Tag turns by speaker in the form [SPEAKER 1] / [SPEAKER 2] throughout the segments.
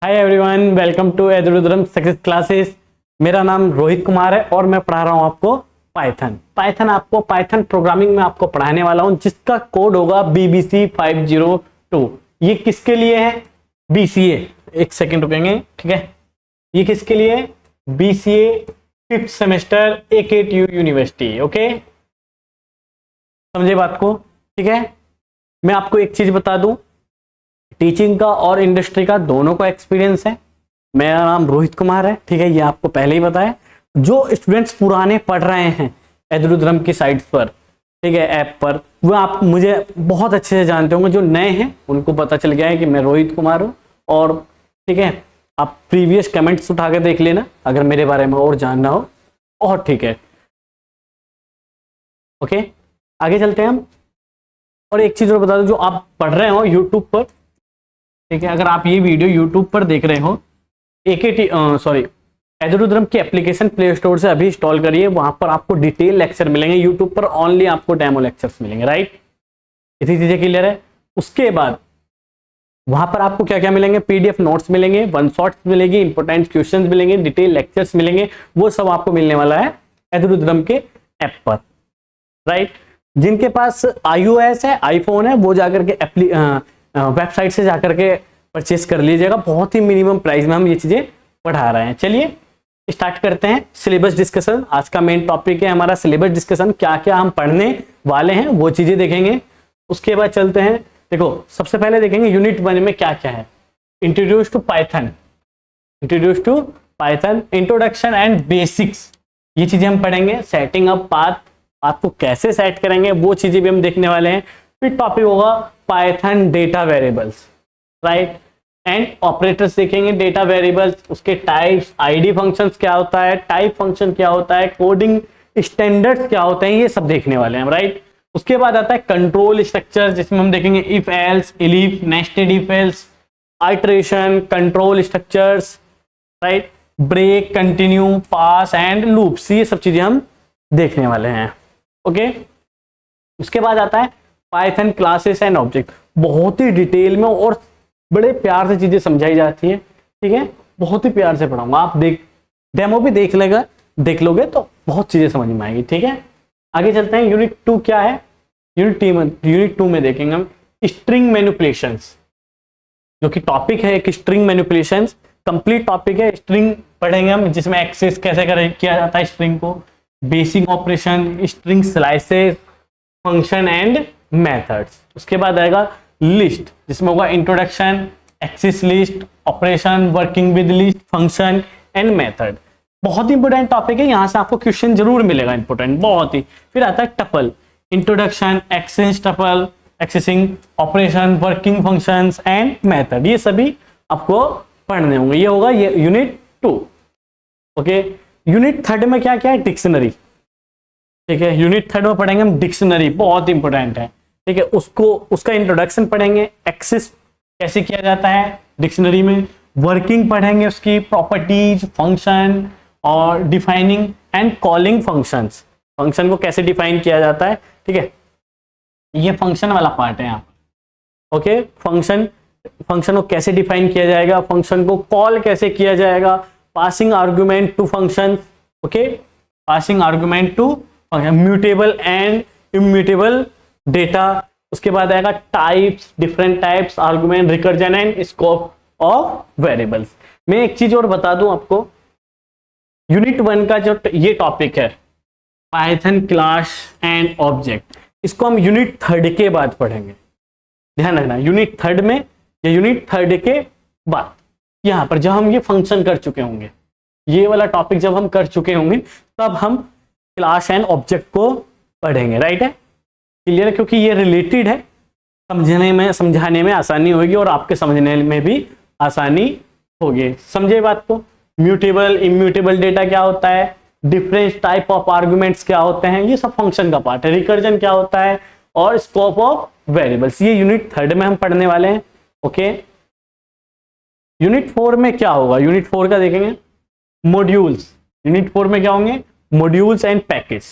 [SPEAKER 1] Hi everyone, welcome to एजुरुद्रम success classes. मेरा नाम रोहित कुमार है और मैं पढ़ा रहा हूँ आपको पाइथन प्रोग्रामिंग में आपको पढ़ाने वाला हूँ, जिसका कोड होगा BBC 502। ये किसके लिए है? BCA। एक सेकेंड रुकेंगे, ठीक है। ये किसके लिए है? BCA 5th semester AKTU university. Okay, समझे बात को? ठीक है। मैं आपको एक चीज बता दूं, टीचिंग का और इंडस्ट्री का दोनों का एक्सपीरियंस है। मेरा नाम रोहित कुमार है, ठीक है, ये आपको पहले ही बताया। जो स्टूडेंट्स पुराने पढ़ रहे हैं एजुरुद्रम की साइट्स पर, ठीक है, ऐप पर, वो आप मुझे बहुत अच्छे से जानते होंगे। जो नए हैं उनको पता चल गया है कि मैं रोहित कुमार हूँ। और ठीक है, आप प्रीवियस कमेंट्स उठा के देख लेना अगर मेरे बारे में और जानना हो। और ठीक है, ओके, आगे चलते हैं हम। और एक चीज और बता दूं, जो आप पढ़ रहे हो यूट्यूब पर, ठीक है, अगर आप ये वीडियो यूट्यूब पर देख रहे हो, एजुरुद्रम की एप्लीकेशन प्ले स्टोर से अभी इंस्टॉल करिए। वहां पर आपको डिटेल लेक्चर मिलेंगे। यूट्यूब पर ओनली आपको डेमो लेक्चर्स मिलेंगे, राइट? इतनी चीजें क्लियर है। उसके बाद वहां पर आपको क्या क्या मिलेंगे? PDF नोट्स मिलेंगे, वन शॉट्स मिलेगी, इंपोर्टेंट क्वेश्चंस मिलेंगे, डिटेल लेक्चर्स मिलेंगे। वो सब आपको मिलने वाला है एजुरुद्रम के ऐप पर, राइट? जिनके पास iOS है, आईफोन है, वो जाकर के वेबसाइट से जाकर के परचेस कर लीजिएगा। बहुत ही मिनिमम प्राइस में हम ये चीजें पढ़ा रहे हैं। चलिए स्टार्ट करते हैं सिलेबस डिस्कशन। आज का मेन टॉपिक है हमारा सिलेबस डिस्कशन। क्या क्या हम पढ़ने वाले हैं वो चीजें देखेंगे। उसके बाद चलते हैं, देखो सबसे पहले देखेंगे यूनिट 1 में क्या क्या है। Introduce to Python, introduction and basics, ये चीजें हम पढ़ेंगे। सेटिंग अप पाथ, आपको कैसे सेट करेंगे वो चीजें भी हम देखने वाले हैं। फिर टॉपिक होगा Python data variables, right, and operators देखेंगे। डेटा वेरिएबल्स, उसके टाइप्स, आईडी फंक्शंस क्या होता है, टाइप फंक्शन क्या होता है, कोडिंग स्टैंडर्ड्स क्या होते हैं, ये सब देखने वाले हैं, राइट। उसके बाद आता है कंट्रोल स्ट्रक्चर, जिसमें हम देखेंगे if else, if, nested if else, iteration, control structures, right, break, continue, pass and loops, ये सब चीजें हम देखने वाले हैं। ओके, उसके बाद आता है पाइथन क्लासेस एंड ऑब्जेक्ट। बहुत ही डिटेल में और बड़े प्यार से चीजें समझाई जाती है, ठीक है। बहुत ही प्यार से पढ़ाऊंगा, आप डेमो भी देख लोगे तो बहुत चीजें समझ में आएगी, ठीक है। आगे चलते हैं। यूनिट 2 क्या है? यूनिट 2 में देखेंगे हम स्ट्रिंग मैनिपुलेशंस, जो कि टॉपिक है एक स्ट्रिंग मैनिपुलेशंस। कंप्लीट टॉपिक है, स्ट्रिंग पढ़ेंगे हम, जिसमें एक्सेस कैसे किया जाता है स्ट्रिंग को, basic operation, string slices, function and methods. उसके बाद आएगा लिस्ट, जिसमें होगा introduction, access list, operation, working with list, function and method. बहुत इंपोर्टेंट टॉपिक है, यहां से आपको क्वेश्चन जरूर मिलेगा, इंपोर्टेंट बहुत ही। फिर आता है tuple, introduction, access tuple, accessing, operation, working functions and method, ये सभी आपको पढ़ने होंगे। ये होगा ये यूनिट 2। ओके, यूनिट 3 में क्या क्या है? डिक्शनरी, ठीक है। यूनिट 3 में पढ़ेंगे हम डिक्शनरी, बहुत इंपॉर्टेंट है, ठीक है। उसका इंट्रोडक्शन पढ़ेंगे, एक्सेस कैसे किया जाता है डिक्शनरी में, वर्किंग पढ़ेंगे, उसकी प्रॉपर्टीज, फंक्शन और defining and calling functions, function को कैसे डिफाइन किया जाता है, ठीक है। ये फंक्शन वाला पार्ट है यहाँ, ओके। फंक्शन को कैसे डिफाइन किया जाएगा, फंक्शन को कॉल कैसे किया जाएगा, passing argument to function, okay, passing argument to function, mutable and immutable data. उसके बाद आएगा types, different types, argument, recursion and scope of variables. मैं एक चीज और बता दूं आपको, यूनिट 1 का जो ये टॉपिक है पाइथन क्लास एंड ऑब्जेक्ट, इसको हम यूनिट 3 के बाद पढ़ेंगे। ध्यान रखना, यूनिट 3 में या यूनिट 3 के बाद, यहां पर जब हम ये फंक्शन कर चुके होंगे, ये वाला टॉपिक जब हम कर चुके होंगे, तब हम क्लास एंड ऑब्जेक्ट को पढ़ेंगे, राइट है? क्लियर है? क्योंकि ये रिलेटेड है, समझाने में आसानी होगी और आपके समझने में भी आसानी होगी। समझे बात को? म्यूटेबल, इम्यूटेबल डेटा क्या होता है, डिफरेंट टाइप ऑफ आर्गुमेंट्स क्या होते हैं, ये सब फंक्शन का पार्ट है। रिकर्जन क्या होता है और स्कोप ऑफ वेरिएबल्स, ये यूनिट 3 में हम पढ़ने वाले हैं। ओके, यूनिट 4 में क्या होगा? यूनिट 4 का देखेंगे मॉड्यूल्स। यूनिट 4 में क्या होंगे? Modules and package.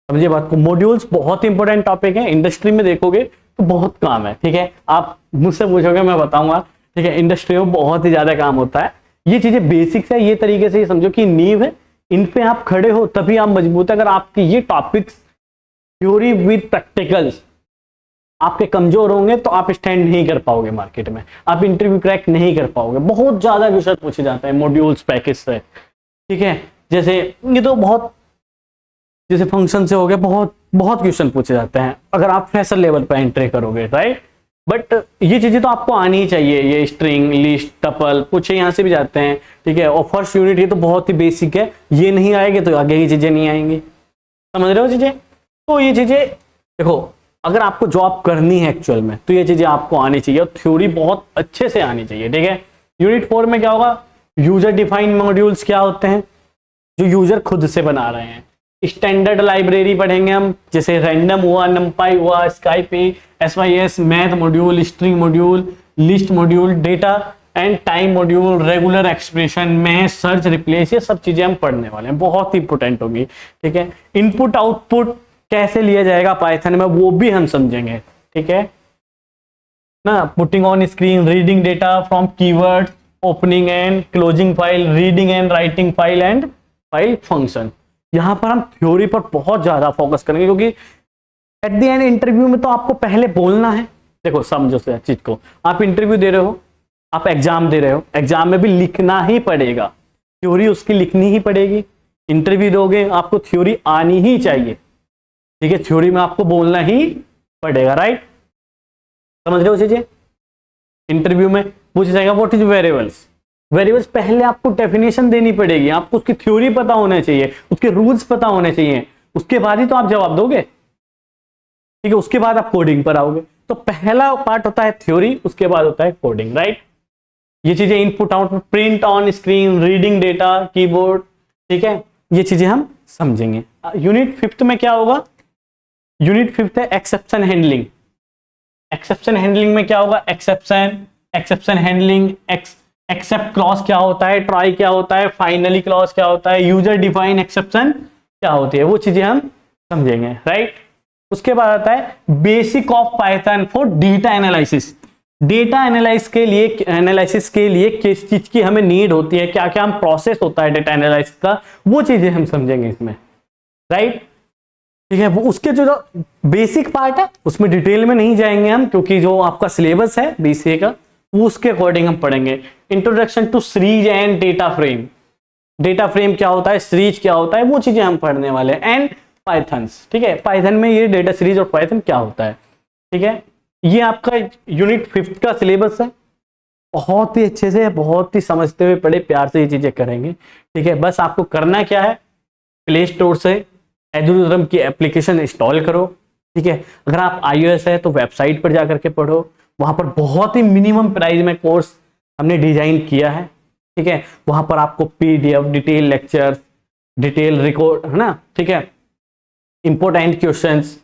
[SPEAKER 1] समझिए बात को, मॉड्यूल्स बहुत इंपॉर्टेंट टॉपिक है, इंडस्ट्री में देखोगे तो बहुत काम है, ठीक है। आप मुझसे पूछोगे मैं बताऊंगा, ठीक है, इंडस्ट्री में बहुत ही ज्यादा काम होता है। ये चीजें बेसिक्स है, ये तरीके से समझो कि नींव है, इन पे आप खड़े हो तभी आप मजबूत है। अगर आपके ये टॉपिक्स थ्योरी विद प्रैक्टिकल्स आपके कमजोर होंगे तो आप स्टैंड नहीं कर पाओगे मार्केट में, आप इंटरव्यू क्रैक नहीं कर पाओगे। बहुत ज्यादा क्वेश्चन पूछे जाते हैं मॉड्यूल्स पैकेज से, ठीक है, जैसे ये तो बहुत, जैसे फंक्शन से हो गया, बहुत बहुत क्वेश्चन पूछे जाते हैं अगर आप फ्रेशर लेवल पर एंट्री करोगे, राइट। बट ये चीजें तो आपको आनी ही चाहिए, ये स्ट्रिंग, लिस्ट, टपल पूछे यहाँ से भी जाते हैं, ठीक है। और फर्स्ट यूनिट ये तो बहुत ही बेसिक है, ये नहीं आएगी तो आगे की चीजें नहीं आएंगी, समझ रहे हो चीजें। तो ये चीजें देखो, अगर आपको जॉब करनी है एक्चुअल में तो ये चीजें आपको आनी चाहिए और थ्योरी बहुत अच्छे से आनी चाहिए, ठीक है। यूनिट 4 में क्या होगा, यूजर डिफाइंड मॉड्यूल्स क्या होते हैं, जो यूजर खुद से बना रहे हैं। स्टैंडर्ड लाइब्रेरी पढ़ेंगे हम, जैसे रैंडम हुआ, नमपाई हुआ, SciPy, SYS, math module, string module, list module, data and time module, regular expression, math, search, replace, ये सब चीजें हम पढ़ने वाले हैं, बहुत इंपोर्टेंट होगी, ठीक है। इनपुट आउटपुट कैसे लिया जाएगा पाइथन में वो भी हम समझेंगे, ठीक है ना। Putting on screen, reading data from keyword, opening and closing file, reading and writing file and file function. यहां पर हम थ्योरी पर बहुत ज्यादा फोकस करेंगे क्योंकि एट द एंड इंटरव्यू में तो आपको पहले बोलना है। देखो समझो इस चीज को, आप इंटरव्यू दे रहे हो, आप एग्जाम दे रहे हो, एग्जाम में भी लिखना ही पड़ेगा, थ्योरी उसकी लिखनी ही पड़ेगी। इंटरव्यू दोगे आपको थ्योरी आनी ही चाहिए, ठीक है, थ्योरी में आपको बोलना ही पड़ेगा, राइट। समझ रहे हो चीजें। इंटरव्यू में पूछा जाएगा व्हाट इज वेरिएबल्स, वेरिएबल्स पहले आपको डेफिनेशन देनी पड़ेगी, आपको उसकी थ्योरी पता होना चाहिए, उसके रूल्स पता होने चाहिए, उसके बाद ही तो आप जवाब दोगे, ठीक है। उसके बाद आप कोडिंग पर आओगे। तो पहला पार्ट होता है थ्योरी, उसके बाद होता है कोडिंग, राइट। ये चीजें input output, print on screen, reading data, keyboard, ठीक है, ये चीजें हम समझेंगे। यूनिट 5 में क्या होगा, यूनिट 5 है एक्सेप्शन हैंडलिंग। एक्सेप्शन हैंडलिंग में क्या होगा, एक्सेप्शन हैंडलिंग, एक्सेप्ट क्लॉज क्या होता है, ट्राई क्या होता है, फाइनली क्लॉज क्या होता है, यूजर डिफाइन एक्सेप्शन क्या होती है, वो चीजें हम समझेंगे, राइट। उसके बाद आता है basic of Python for data analysis. Data analysis के लिए किस चीज की हमें नीड होती है, क्या क्या हम प्रोसेस होता है डेटा एनालिसिस का, वो चीजें हम समझेंगे इसमें, राइट, ठीक है। वो उसके जो बेसिक पार्ट है उसमें डिटेल में नहीं जाएंगे हम, क्योंकि जो आपका सिलेबस है BCA का वो उसके अकॉर्डिंग हम पढ़ेंगे। Introduction to series and data frame, data frame क्या होता है, सीरीज क्या होता है, वो चीजें हम पढ़ने वाले हैं। एंड पाइथन्स, ठीक है, पाइथन में ये डेटा सीरीज और पाइथन क्या होता है, ठीक है। ये आपका यूनिट 5 का सिलेबस है, बहुत ही अच्छे से, बहुत ही समझते हुए पढ़े, प्यार से ये चीजें करेंगे, ठीक है। बस आपको करना क्या है, प्ले स्टोर से एजुरिज्म की एप्लीकेशन इंस्टॉल करो, ठीक है। अगर आप iOS है तो वेबसाइट पर जाकर के पढ़ो, वहां पर बहुत ही मिनिमम प्राइस में कोर्स हमने डिजाइन किया है, ठीक है। वहां पर आपको PDF, detail lecture, detail record, है ना, ठीक है, इंपोर्टेंट क्वेश्चंस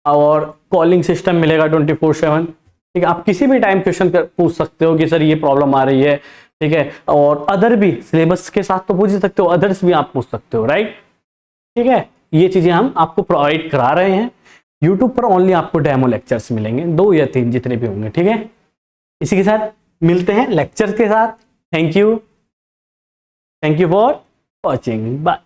[SPEAKER 1] और कॉलिंग सिस्टम मिलेगा 24/7, ठीक है। आप किसी भी टाइम क्वेश्चन पूछ सकते हो कि सर ये प्रॉब्लम आ रही है, ठीक है। और अदर भी सिलेबस के साथ तो पूछ सकते हो, अदर्स भी आप पूछ सकते हो, राइट, ठीक है। ये चीजें हम आपको प्रोवाइड करा रहे हैं। YouTube पर ओनली आपको डेमो लेक्चर्स मिलेंगे, 2 या 3 जितने भी होंगे, ठीक है। इसी के साथ मिलते हैं लेक्चर्स के साथ। Thank you for watching, bye.